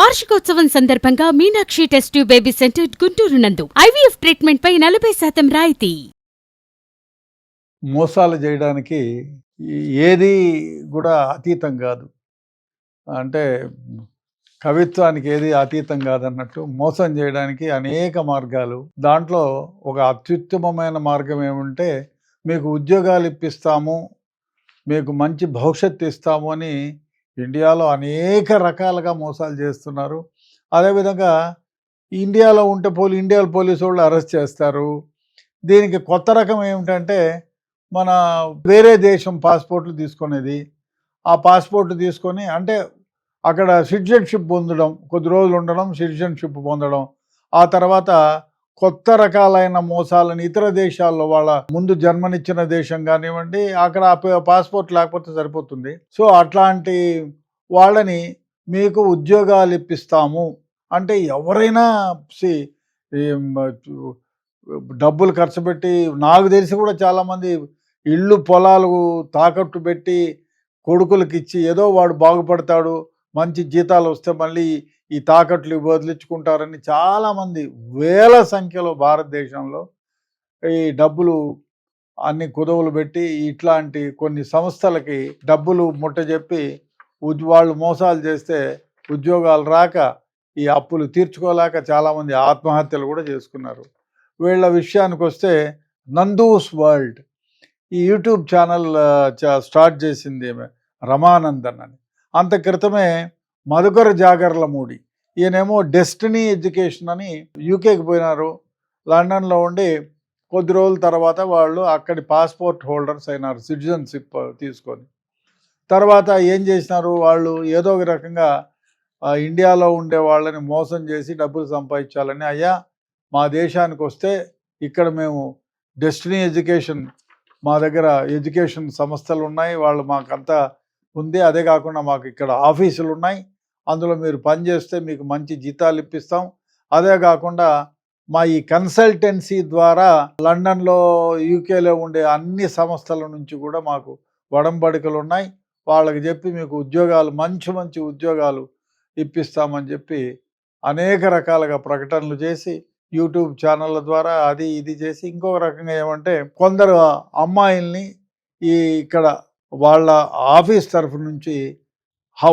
వార్షికోత్సవం సందర్భంగా Meenakshi test tube baby centre Guntur నందు ఐవీఎఫ్ ట్రీట్మెంట్ పై 40% రాయితీ. మోసాలు చేయడానికి ఏది కూడా అతీతం కాదు. అంటే కవిత్వానికి ఏది అతీతం కాదన్నట్టు మోసం చేయడానికి అనేక మార్గాలు. దాంట్లో ఒక అత్యుత్తమమైన మార్గం ఏమంటే, మీకు ఉద్యోగాలు ఇప్పిస్తాము, మీకు మంచి భవిష్యత్తు ఇస్తాము అని ఇండియాలో అనేక రకాలుగా మోసాలు చేస్తున్నారు. అదేవిధంగా ఇండియాలో ఉంటే ఇండియా పోలీసు వాళ్ళు అరెస్ట్ చేస్తారు. దీనికి కొత్త రకం ఏమిటంటే, మన వేరే దేశం పాస్పోర్ట్లు తీసుకునేది. ఆ పాస్పోర్ట్ తీసుకొని అంటే అక్కడ సిటిజన్షిప్ పొందడం, కొద్ది రోజులు ఉండడం, సిటిజన్షిప్ పొందడం, ఆ తర్వాత కొత్త రకాలైన మోసాలను ఇతర దేశాల్లో వాళ్ళ ముందు జన్మనిచ్చిన దేశం కానివ్వండి, అక్కడ పాస్పోర్ట్ లేకపోతే సరిపోతుంది. సో అట్లాంటి వాళ్ళని మీకు ఉద్యోగాలు ఇప్పిస్తాము అంటే ఎవరైనా డబ్బులు ఖర్చు పెట్టి, నాకు తెలిసి కూడా చాలామంది ఇళ్ళు పొలాలు తాకట్టు పెట్టి కొడుకులకి ఇచ్చి ఏదో వాడు బాగుపడతాడు, మంచి జీతాలు వస్తే మళ్ళీ ఈ తాకట్లు వదిలించుకుంటారని చాలామంది వేల సంఖ్యలో భారతదేశంలో ఈ డబ్బులు అన్ని కుదవులు పెట్టి ఇట్లాంటి కొన్ని సంస్థలకి డబ్బులు ముట్టజెప్పి వాళ్ళు మోసాలు చేస్తే ఉద్యోగాలు రాక ఈ అప్పులు తీర్చుకోలేక చాలామంది ఆత్మహత్యలు కూడా చేసుకున్నారు. వీళ్ళ విషయానికి వస్తే నందూస్ వరల్డ్ ఈ యూట్యూబ్ ఛానల్ స్టార్ట్ చేసింది రమానందన్ అని. అంత క్రితమే మధుకర్ జాగర్లమూడి, ఈయనేమో డెస్టినీ ఎడ్యుకేషన్ అని యూకేకి పోయినారు. లండన్లో ఉండి కొద్ది రోజుల తర్వాత వాళ్ళు అక్కడి పాస్పోర్ట్ హోల్డర్స్ అయినారు సిటిజన్షిప్ తీసుకొని. తర్వాత ఏం చేసినారు, వాళ్ళు ఏదో ఒక రకంగా ఇండియాలో ఉండే వాళ్ళని మోసం చేసి డబ్బులు సంపాదించాలని, అయ్యా మా దేశానికి వస్తే ఇక్కడ మేము డెస్టినీ ఎడ్యుకేషన్, మా దగ్గర ఎడ్యుకేషన్ సంస్థలు ఉన్నాయి, వాళ్ళు మాకంతా ఉంది, అదే కాకుండా మాకు ఇక్కడ ఆఫీసులు ఉన్నాయి, అందులో మీరు పనిచేస్తే మీకు మంచి జీతాలు ఇప్పిస్తాం, అదే కాకుండా మా ఈ కన్సల్టెన్సీ ద్వారా లండన్లో యూకేలో ఉండే అన్ని సంస్థల నుంచి కూడా మాకు వడంబడికలు ఉన్నాయి, వాళ్ళకి చెప్పి మీకు ఉద్యోగాలు మంచి మంచి ఉద్యోగాలు ఇప్పిస్తామని చెప్పి అనేక రకాలుగా ప్రకటనలు చేసి యూట్యూబ్ ఛానళ్ళ ద్వారా అది ఇది చేసి, ఇంకొక రకంగా ఏమంటే కొందరు అమ్మాయిల్ని ఇక్కడ వాళ్ళ ఆఫీస్ తరఫు నుంచి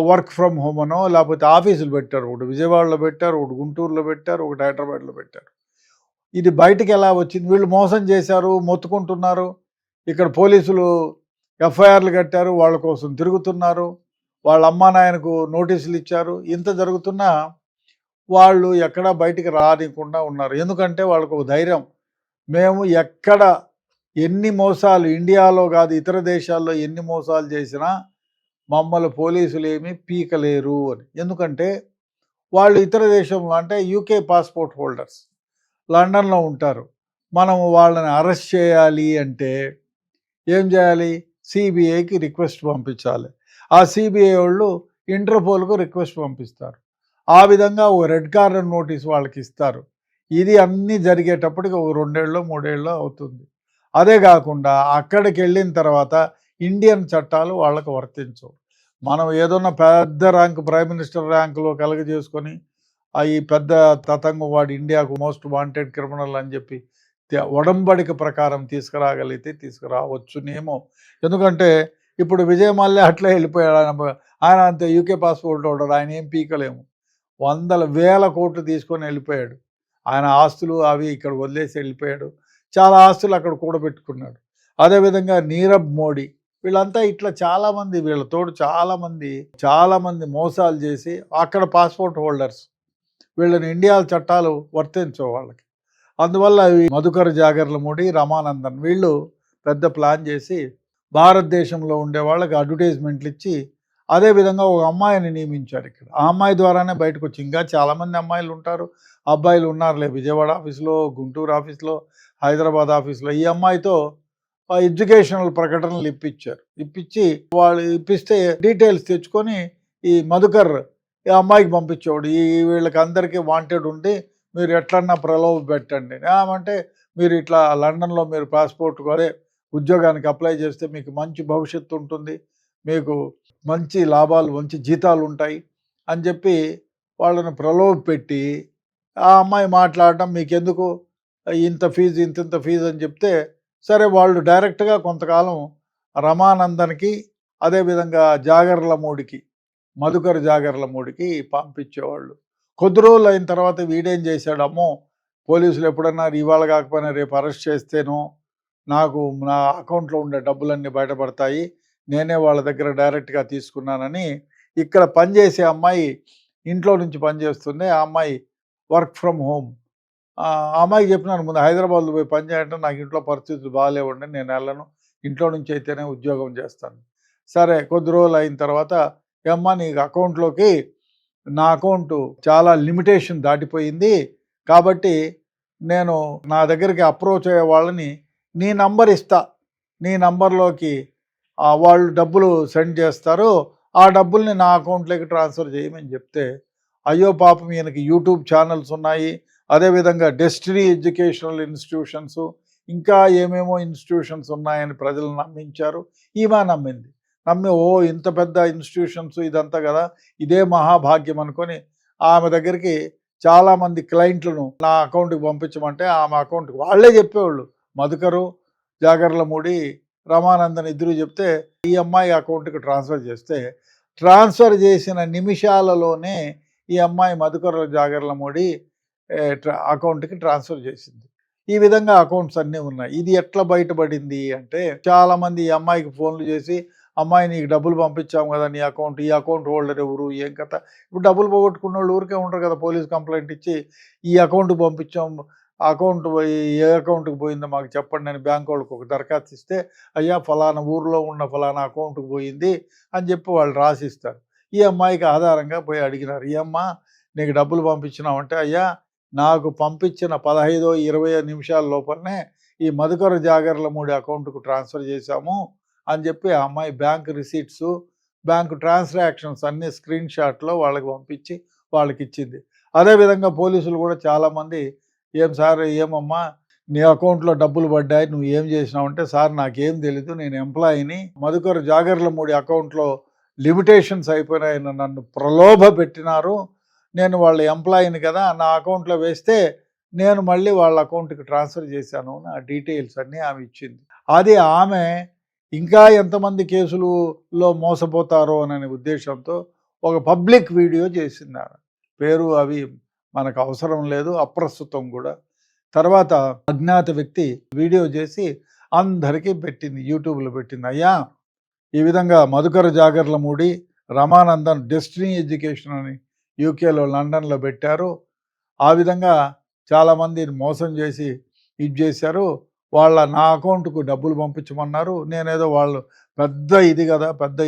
వర్క్ ఫ్రమ్ హోమ్ అనో లేకపోతే ఆఫీసులు పెట్టారు. ఒకటి విజయవాడలో పెట్టారు, ఒకటి గుంటూరులో పెట్టారు, ఒకటి హైదరాబాద్లో పెట్టారు. ఇది బయటికి ఎలా వచ్చింది, వీళ్ళు మోసం చేశారు, మొత్తుకుంటున్నారు, ఇక్కడ పోలీసులు ఎఫ్ఐఆర్లు కట్టారు, వాళ్ళ కోసం తిరుగుతున్నారు, వాళ్ళ అమ్మా నాయనకు నోటీసులు ఇచ్చారు. ఇంత జరుగుతున్నా వాళ్ళు ఎక్కడా బయటికి రానికుండా ఉన్నారు. ఎందుకంటే వాళ్ళకు ఒక ధైర్యం, మేము ఎక్కడ ఎన్ని మోసాలు, ఇండియాలో కాదు ఇతర దేశాల్లో ఎన్ని మోసాలు చేసినా మమ్మల్ని పోలీసులు ఏమీ పీకలేరు అని. ఎందుకంటే వాళ్ళు ఇతర దేశంలో అంటే యూకే పాస్పోర్ట్ హోల్డర్స్ లండన్లో ఉంటారు. మనము వాళ్ళని అరెస్ట్ చేయాలి అంటే ఏం చేయాలి, సిబిఐకి రిక్వెస్ట్ పంపించాలి. ఆ సిబిఐ వాళ్ళు ఇంటర్పోల్కు రిక్వెస్ట్ పంపిస్తారు. ఆ విధంగా ఒక రెడ్ కార్నర్ నోటీస్ వాళ్ళకి ఇస్తారు. ఇది అన్నీ జరిగేటప్పటికి ఒక 2 ఏళ్ళో 3 ఏళ్ళో అవుతుంది. అదే కాకుండా అక్కడికి వెళ్ళిన తర్వాత ఇండియన్ చట్టాలు వాళ్ళకు వర్తించవు. మనం ఏదన్నా పెద్ద ర్యాంక్ ప్రైమ్ మినిస్టర్ ర్యాంకులో కలుగజేసుకొని ఈ పెద్ద తతంగం వాడు ఇండియాకు మోస్ట్ వాంటెడ్ క్రిమినల్ అని చెప్పి ఒడంబడిక ప్రకారం తీసుకురాగలిగితే తీసుకురావచ్చునేమో. ఎందుకంటే ఇప్పుడు విజయ్ మల్య అట్లే వెళ్ళిపోయాడు, ఆయన అంతే యూకే పాస్పోర్ట్ హోల్డర్, ఆయన ఏం పీకలేము. వందల వేల కోట్లు తీసుకొని వెళ్ళిపోయాడు. ఆయన ఆస్తులు అవి ఇక్కడ వదిలేసి వెళ్ళిపోయాడు. చాలా ఆస్తులు అక్కడ కూడబెట్టుకున్నాడు. అదేవిధంగా నీరవ్ మోడీ, వీళ్ళంతా ఇట్లా చాలామంది, వీళ్ళతోడు చాలామంది మోసాలు చేసి అక్కడ పాస్పోర్ట్ హోల్డర్స్, వీళ్ళని ఇండియా చట్టాలు వర్తించవు వాళ్ళకి. అందువల్ల మధుకర్ జాగర్లమూడి, రమానందన్ వీళ్ళు పెద్ద ప్లాన్ చేసి భారతదేశంలో ఉండే వాళ్ళకి అడ్వర్టైజ్మెంట్లు ఇచ్చి అదేవిధంగా ఒక అమ్మాయిని నియమించారు ఇక్కడ. ఆ అమ్మాయి ద్వారానే బయటకు వచ్చి, ఇంకా చాలామంది అమ్మాయిలు ఉంటారు, అబ్బాయిలు ఉన్నారులే, విజయవాడ ఆఫీస్లో, గుంటూరు ఆఫీస్లో, హైదరాబాద్ ఆఫీస్లో. ఈ అమ్మాయితో ఎడ్యుకేషనల్ ప్రకటనలు ఇప్పించి వాళ్ళు ఇప్పిస్తే డీటెయిల్స్ తెచ్చుకొని ఈ మధుకర్ ఈ అమ్మాయికి పంపించేవాడు. వీళ్ళకి అందరికీ వాంటెడ్ ఉండి మీరు ఎట్లన్నా ప్రలోభ పెట్టండి అంటే, మీరు ఇట్లా లండన్లో మీరు పాస్పోర్ట్ అదే ఉద్యోగానికి అప్లై చేస్తే మీకు మంచి భవిష్యత్తు ఉంటుంది, మీకు మంచి లాభాలు మంచి జీతాలు ఉంటాయి అని చెప్పి వాళ్ళని ప్రలోభపెట్టి ఆ అమ్మాయి మాట్లాడడం, మీకెందుకు ఇంత ఫీజు ఇంత ఫీజు అని చెప్తే, సరే వాళ్ళు డైరెక్ట్గా కొంతకాలం రమానందన్కి అదేవిధంగా జాగర్లమూడికి మధుకర్ జాగర్లమూడికి పంపించేవాళ్ళు. కొద్ది రోజులు అయిన తర్వాత వీడేం చేశాడు, అమ్మో పోలీసులు ఎప్పుడన్నా ఇవాళ కాకపోయినా రేపు అరెస్ట్ చేస్తేనో నాకు నా అకౌంట్లో ఉండే డబ్బులన్నీ బయటపడతాయి, నేనే వాళ్ళ దగ్గర డైరెక్ట్గా తీసుకున్నానని ఇక్కడ పనిచేసే అమ్మాయి ఇంట్లో నుంచి పనిచేస్తుంది, ఆ అమ్మాయి వర్క్ ఫ్రమ్ హోమ్, ఆ అమ్మాయికి చెప్పినాను ముందు హైదరాబాద్లో పోయి పని చేయంటే, నాకు ఇంట్లో పరిస్థితులు బాగాలేవండి, నేను వెళ్ళను, ఇంట్లో నుంచి అయితేనే ఉద్యోగం చేస్తాను. సరే కొద్ది రోజులు అయిన తర్వాత ఏమ్మా నీకు అకౌంట్లోకి నా అకౌంట్ చాలా లిమిటేషన్ దాటిపోయింది, కాబట్టి నేను నా దగ్గరికి అప్రోచ్ అయ్యే వాళ్ళని నీ నంబర్ ఇస్తా, నీ నంబర్లోకి వాళ్ళు డబ్బులు సెండ్ చేస్తారు, ఆ డబ్బుల్ని నా అకౌంట్లోకి ట్రాన్స్ఫర్ చేయమని చెప్తే, అయ్యో పాపం ఈయనకి యూట్యూబ్ ఛానల్స్ ఉన్నాయి, అదేవిధంగా డెస్టినీ ఎడ్యుకేషనల్ ఇన్స్టిట్యూషన్స్, ఇంకా ఏమేమో ఇన్స్టిట్యూషన్స్ ఉన్నాయని ప్రజలు నమ్మించారు. ఈమె నమ్మి ఓ ఇంత పెద్ద ఇన్స్టిట్యూషన్స్ ఇదంతా కదా, ఇదే మహాభాగ్యం అనుకొని ఆమె దగ్గరికి చాలామంది క్లయింట్లను నా అకౌంట్కి పంపించమంటే ఆమె అకౌంట్కి వాళ్ళే చెప్పేవాళ్ళు, మధుకరు జాగర్లమూడి రమానందన్ ఇద్దరు చెప్తే ఈ అమ్మాయి అకౌంట్కి ట్రాన్స్ఫర్ చేస్తే, ట్రాన్స్ఫర్ చేసిన నిమిషాలలోనే ఈ అమ్మాయి మధుకరు జాగర్లమూడి అకౌంట్కి ట్రాన్స్ఫర్ చేసింది. ఈ విధంగా అకౌంట్స్ అన్నీ ఉన్నాయి. ఇది ఎట్లా బయటపడింది అంటే, చాలామంది ఈ అమ్మాయికి ఫోన్లు చేసి, అమ్మాయి నీకు డబ్బులు పంపించాము కదా, నీ అకౌంట్, ఈ అకౌంట్ హోల్డర్ ఎవరు, ఏం కథ, ఇప్పుడు డబ్బులు పోగొట్టుకున్న వాళ్ళు ఊరికే ఉంటారు కదా, పోలీస్ కంప్లైంట్ ఇచ్చి ఈ అకౌంట్కి పంపించాం, అకౌంట్ పోయి ఏ అకౌంట్కి పోయిందో మాకు చెప్పండి అని బ్యాంక్ వాళ్ళకి ఒక దరఖాస్తు ఇస్తే, అయ్యా ఫలానా ఊర్లో ఉన్న ఫలానా అకౌంట్కి పోయింది అని చెప్పి వాళ్ళు రాసిస్తారు. ఈ అమ్మాయికి ఆధారంగా పోయి అడిగినారు, ఈ అమ్మ నీకు డబ్బులు పంపించినామంటే, అయ్యా నాకు పంపించిన 15-20 నిమిషాల లోపలనే ఈ మధుకర జాగర్లమూడి అకౌంట్కు ట్రాన్స్ఫర్ చేశాము అని చెప్పి ఆ అమ్మాయి బ్యాంక్ రిసీట్స్, బ్యాంకు ట్రాన్సాక్షన్స్ అన్నీ స్క్రీన్ షాట్లో వాళ్ళకి పంపించి వాళ్ళకి ఇచ్చింది. అదేవిధంగా పోలీసులు కూడా చాలామంది, ఏం సార్ ఏమమ్మా నీ అకౌంట్లో డబ్బులు పడ్డాయి, నువ్వు ఏం చేసినావంటే, సార్ నాకేం తెలీదు, నేను ఎంప్లాయీని, మధుకర్ జాగర్లమూడి అకౌంట్లో లిమిటేషన్స్ అయిపోయినాయని నన్ను ప్రలోభ పెట్టినారు, నేను వాళ్ళ ఎంప్లాయీని కదా, నా అకౌంట్లో వేస్తే నేను మళ్ళీ వాళ్ళ అకౌంట్కి ట్రాన్స్ఫర్ చేశాను నా డీటెయిల్స్ అన్నీ ఆమె ఇచ్చింది. అది ఆమె ఇంకా ఎంతమంది కేసులలో మోసపోతారో అనే ఉద్దేశంతో ఒక పబ్లిక్ వీడియో చేసింది. పేరు అవి మనకు అవసరం లేదు, అప్రస్తుతం కూడా. తర్వాత అజ్ఞాత వ్యక్తి వీడియో చేసి అందరికీ పెట్టింది, యూట్యూబ్లో పెట్టింది, అయ్యా ఈ విధంగా మధుకర జాగర్లమూడి రమానందన్ డెస్టినీ ఎడ్యుకేషన్ అని యూకేలో లండన్లో పెట్టారు, ఆ విధంగా చాలామంది మోసం చేసి ఇది చేశారు, వాళ్ళ నా అకౌంట్కు డబ్బులు పంపించమన్నారు, నేనేదో వాళ్ళు పెద్ద ఇది కదా, పెద్ద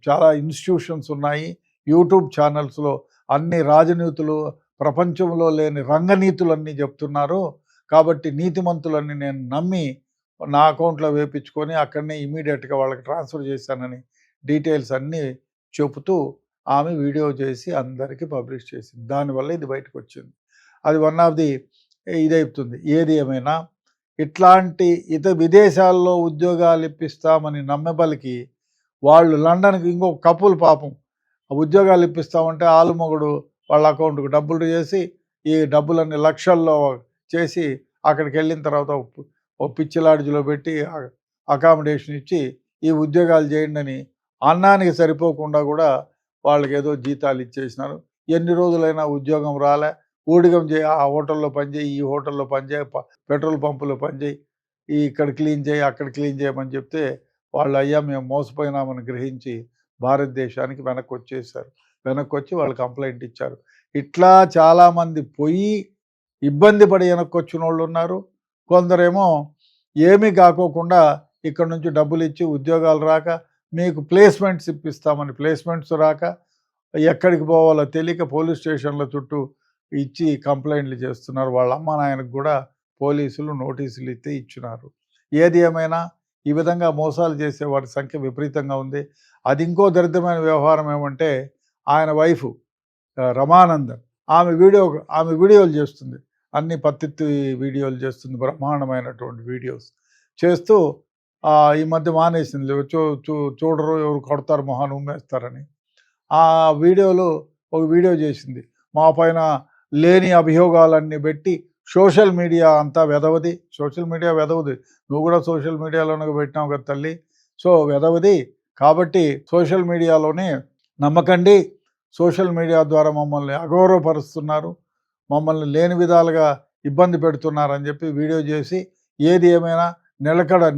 చాలా ఇన్స్టిట్యూషన్స్ ఉన్నాయి, యూట్యూబ్ ఛానల్స్లో అన్ని రాజనీతులు, ప్రపంచంలో లేని రంగనీతులన్నీ చెప్తున్నారు, కాబట్టి నీతిమంతులన్నీ నేను నమ్మి నా అకౌంట్లో వేపించుకొని అక్కడనే ఇమీడియట్గా వాళ్ళకి ట్రాన్స్ఫర్ చేశానని డీటెయిల్స్ అన్నీ చెబుతూ ఆమె వీడియో చేసి అందరికీ పబ్లిష్ చేసింది. దానివల్ల ఇది బయటకు వచ్చింది. అది వన్ ఆఫ్ ది ఇదవుతుంది. ఏది ఏమైనా ఇట్లాంటి విదేశాల్లో ఉద్యోగాలు ఇప్పిస్తామని నమ్మబలికి వాళ్ళు లండన్కి ఇంకొక కపుల్ పాపం ఉద్యోగాలు ఇప్పిస్తామంటే ఆలుమొగుడు వాళ్ళ అకౌంట్కి డబ్బులు చేసి ఈ డబ్బులన్నీ లక్షల్లో చేసి అక్కడికి వెళ్ళిన తర్వాత ఒక పిచ్చి లాడ్జ్లో పెట్టి అకామిడేషన్ ఇచ్చి ఈ ఉద్యోగాలు చేయండి అని అన్నానికి సరిపోకుండా కూడా వాళ్ళకి ఏదో జీతాలు ఇచ్చేసినారు. ఎన్ని రోజులైనా ఉద్యోగం రాలే, ఊడిగం చేయి, ఆ హోటల్లో పనిచేయి, ఈ హోటల్లో పనిచేయి, పెట్రోల్ పంపులో పనిచేయి, ఇక్కడ క్లీన్ చేయి, అక్కడ క్లీన్ చేయమని చెప్తే వాళ్ళు అయ్యా మేము మోసపోయినామని గ్రహించి భారతదేశానికి వెనక్కి వచ్చేసారు. వెనక్కి వచ్చి వాళ్ళు కంప్లైంట్ ఇచ్చారు. ఇట్లా చాలామంది పోయి ఇబ్బంది పడి వెనక్కి వచ్చిన వాళ్ళు ఉన్నారు. కొందరేమో ఏమీ కాకోకుండా ఇక్కడ నుంచి డబ్బులు ఇచ్చి ఉద్యోగాలు రాక, మీకు ప్లేస్మెంట్స్ ఇప్పిస్తామని ప్లేస్మెంట్స్ రాక, ఎక్కడికి పోవాలో తెలియక పోలీస్ స్టేషన్ల చుట్టూ ఇచ్చి కంప్లైంట్లు చేస్తున్నారు. వాళ్ళ అమ్మ నాయనకు కూడా పోలీసులు నోటీసులు ఇచ్చినారు. ఏది ఏమైనా ఈ విధంగా మోసాలు చేసే వారి సంఖ్య విపరీతంగా ఉంది. అది ఇంకో దరిద్రమైన వ్యవహారం ఏమంటే, ఆయన వైఫ్ రమానందన్ ఆమె వీడియోలు చేస్తుంది, అన్ని పత్తిత్తి వీడియోలు చేస్తుంది, బ్రహ్మాండమైనటువంటి వీడియోస్ చేస్తూ ఈ మధ్య మానేసింది. చూడరు, ఎవరు కొడతారు మొహాన్ని ఉమ్మేస్తారని. ఆ వీడియోలు ఒక వీడియో చేసింది. మా పైన లేని అభియోగాలన్నీ పెట్టి సోషల్ మీడియా అంతా వెదవది, సోషల్ మీడియా వెదవది. నువ్వు కూడా సోషల్ మీడియాలోనే పెట్టినావు కదా తల్లి. సో వెదవది కాబట్టి సోషల్ మీడియాలోనే నమ్మకండి. సోషల్ మీడియా ద్వారా మమ్మల్ని అగౌరవపరుస్తున్నారు, మమ్మల్ని లేని విధాలుగా ఇబ్బంది పెడుతున్నారని చెప్పి వీడియో చేసి ఏది ఏమైనా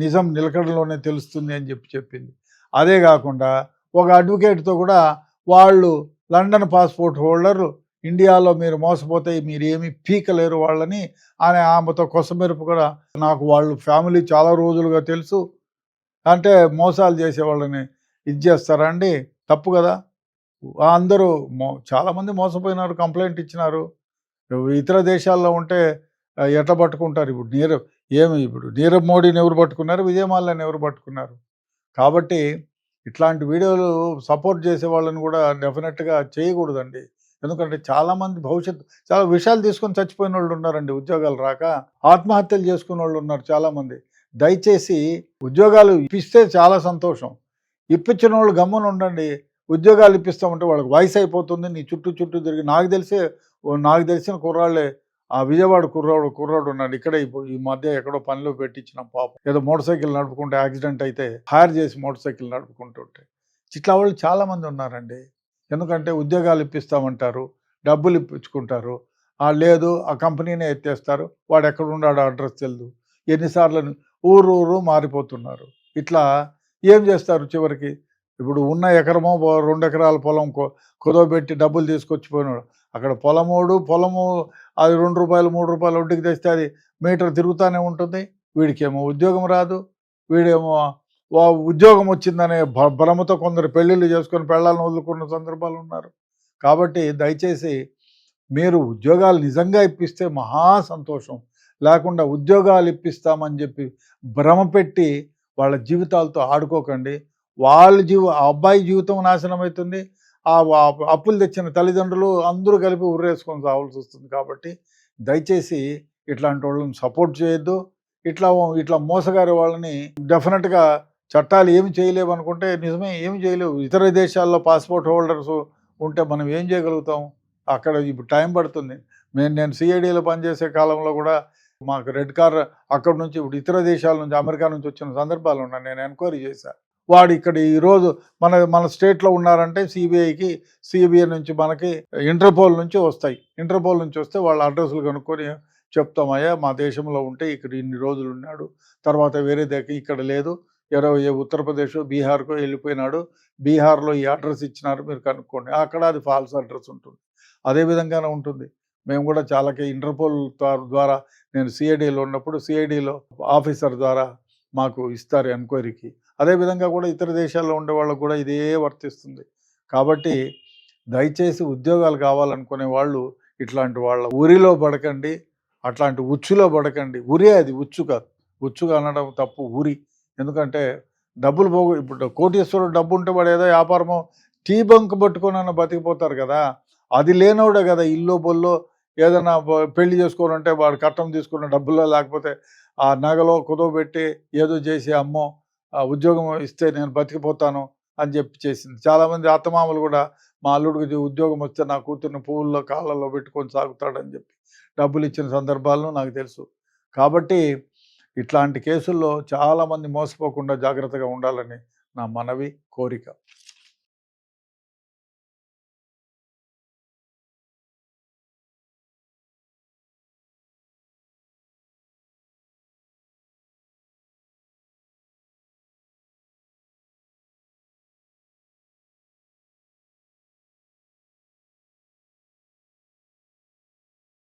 నిజం నిలకడలోనే తెలుస్తుంది అని చెప్పింది. అదే కాకుండా ఒక అడ్వకేట్తో కూడా వాళ్ళు లండన్ పాస్పోర్ట్ హోల్డర్లు, ఇండియాలో మీరు మోసపోతే మీరు ఏమీ పీకలేరు వాళ్ళని అని ఆమెతో కొసమెరుపు కూడా, నాకు వాళ్ళు ఫ్యామిలీ చాలా రోజులుగా తెలుసు అంటే మోసాలు చేసే వాళ్ళని ఇది చేస్తారా అండి? తప్పు కదా. అందరూ చాలామంది మోసపోయినారు, కంప్లైంట్ ఇచ్చినారు. ఇతర దేశాల్లో ఉంటే ఎట్లా పట్టుకుంటారు? ఇప్పుడు నీరవ్ మోడీని ఎవరు పట్టుకున్నారు, విజయమాల్యాని ఎవరు పట్టుకున్నారు? కాబట్టి ఇట్లాంటి వీడియోలు సపోర్ట్ చేసే వాళ్ళని కూడా డెఫినెట్గా చేయకూడదండి. ఎందుకంటే చాలామంది చాలా విషయాలు తీసుకొని చచ్చిపోయిన వాళ్ళు ఉన్నారండి, ఉద్యోగాలు రాక ఆత్మహత్యలు చేసుకున్న వాళ్ళు ఉన్నారు చాలామంది. దయచేసి ఉద్యోగాలు ఇప్పిస్తే చాలా సంతోషం, ఇప్పించిన వాళ్ళు గమ్మున ఉండండి. ఉద్యోగాలు ఇప్పిస్తామంటే వాళ్ళకి వయసు అయిపోతుంది, నీ చుట్టూ తిరిగి నాకు తెలిసిన కుర్రాళ్ళే, ఆ విజయవాడ కుర్రాడు ఉన్నాడు ఇక్కడే, ఈ మధ్య ఎక్కడో పనిలో పెట్టించినాం పాపం. ఏదో మోటార్ సైకిల్ నడుపుకుంటే యాక్సిడెంట్ అయితే హైర్ చేసి మోటార్ సైకిల్ నడుపుకుంటుంటే ఇట్లా వాళ్ళు చాలామంది ఉన్నారండి. ఎందుకంటే ఉద్యోగాలు ఇప్పిస్తామంటారు, డబ్బులు ఇప్పించుకుంటారు, లేదు ఆ కంపెనీనే ఎత్తేస్తారు, వాడు ఎక్కడ ఉన్నాడో అడ్రస్ తెలియదు. ఎన్నిసార్లు ఊరు మారిపోతున్నారు. ఇట్లా ఏం చేస్తారు చివరికి? ఇప్పుడు ఉన్న ఎకరమో 2 ఎకరాల పొలం కుదవబెట్టి డబ్బులు తీసుకొచ్చిపోయినాడు. అక్కడ పొలము అది ₹2 ₹3 వడ్డీకి తెస్తే అది మీటర్ తిరుగుతూనే ఉంటుంది. వీడికేమో ఉద్యోగం రాదు, వీడేమో ఉద్యోగం వచ్చిందనే భ్రమతో కొందరు పెళ్ళిళ్ళు చేసుకొని పెళ్ళాలను వదులుకున్న సందర్భాలు ఉన్నారు. కాబట్టి దయచేసి మీరు ఉద్యోగాలు నిజంగా ఇప్పిస్తే మహా సంతోషం, లేకుండా ఉద్యోగాలు ఇప్పిస్తామని చెప్పి భ్రమ పెట్టి వాళ్ళ జీవితాలతో ఆడుకోకండి. ఆ అబ్బాయి జీవితం నాశనం అవుతుంది, ఆ అప్పులు తెచ్చిన తల్లిదండ్రులు అందరూ కలిపి ఉర్రేసుకొని సావాల్సి వస్తుంది. కాబట్టి దయచేసి ఇట్లాంటి వాళ్ళని సపోర్ట్ చేయొద్దు. ఇట్లా మోసగారి వాళ్ళని డెఫినెట్గా చట్టాలు ఏమి చేయలేవు అనుకుంటే నిజమే, ఏమి చేయలేవు. ఇతర దేశాల్లో పాస్పోర్ట్ హోల్డర్స్ ఉంటే మనం ఏం చేయగలుగుతాం? అక్కడ ఇప్పుడు టైం పడుతుంది. నేను సిఐడిలో పనిచేసే కాలంలో కూడా మాకు రెడ్ కార్ అక్కడి నుంచి ఇప్పుడు ఇతర దేశాల నుంచి, అమెరికా నుంచి వచ్చిన సందర్భాలు ఉన్నాయి. నేను ఎంక్వైరీ చేశాను. వాడు ఇక్కడ ఈరోజు మన స్టేట్లో ఉన్నారంటే సిబిఐ నుంచి మనకి ఇంటర్పోల్ నుంచి వస్తాయి. ఇంటర్పోల్ నుంచి వస్తే వాళ్ళ అడ్రస్లు కనుక్కొని చెప్తామయ్యా మా దేశంలో ఉంటే ఇక్కడ ఇన్ని రోజులు ఉన్నాడు, తర్వాత వేరే దగ్గర ఇక్కడ లేదు, ఉత్తరప్రదేశ్ బీహార్కో వెళ్ళిపోయినాడు, బీహార్లో ఈ అడ్రస్ ఇచ్చినారు మీరు కనుక్కోండి. అక్కడ అది ఫాల్స్ అడ్రస్ ఉంటుంది. అదేవిధంగానే ఉంటుంది. మేము కూడా చాలా ఇంటర్పోల్ ద్వారా, నేను సిఐడిలో ఉన్నప్పుడు సిఐడిలో ఆఫీసర్ ద్వారా మాకు ఇస్తారు ఎంక్వైరీకి. అదేవిధంగా కూడా ఇతర దేశాల్లో ఉండే వాళ్ళకు కూడా ఇదే వర్తిస్తుంది. కాబట్టి దయచేసి ఉద్యోగాలు కావాలనుకునే వాళ్ళు ఇట్లాంటి వాళ్ళ ఉరిలో పడకండి, అట్లాంటి ఉచ్చులో పడకండి. ఉరి అది, ఉచ్చు కాదు. ఉచ్చుగా అనడం తప్పు, ఉరి. ఎందుకంటే డబ్బులు ఇప్పుడు కోటీశ్వరుడు డబ్బు ఉంటే వాడు ఏదో వ్యాపారమో టీ బంక్ పట్టుకొని అన్న బతికిపోతారు కదా. అది లేనోడే కదా ఇల్లు బొల్లో ఏదైనా పెళ్లి చేసుకోవాలంటే వాడు కట్టం తీసుకున్న డబ్బుల్లో, లేకపోతే ఆ నగలో కుదవబెట్టి ఏదో చేసి అమ్మో ఉద్యోగం ఇస్తే నేను బతికిపోతాను అని చెప్పి చేసింది. చాలామంది అత్తమామలు కూడా మా అల్లుడికి ఉద్యోగం వస్తే నా కూతుర్ని పువ్వుల్లో కాళ్ళల్లో పెట్టుకొని సాగుతాడని చెప్పి డబ్బులు ఇచ్చిన సందర్భాలను నాకు తెలుసు. కాబట్టి ఇట్లాంటి కేసుల్లో చాలామంది మోసపోకుండా జాగ్రత్తగా ఉండాలని నా మనవి, కోరిక.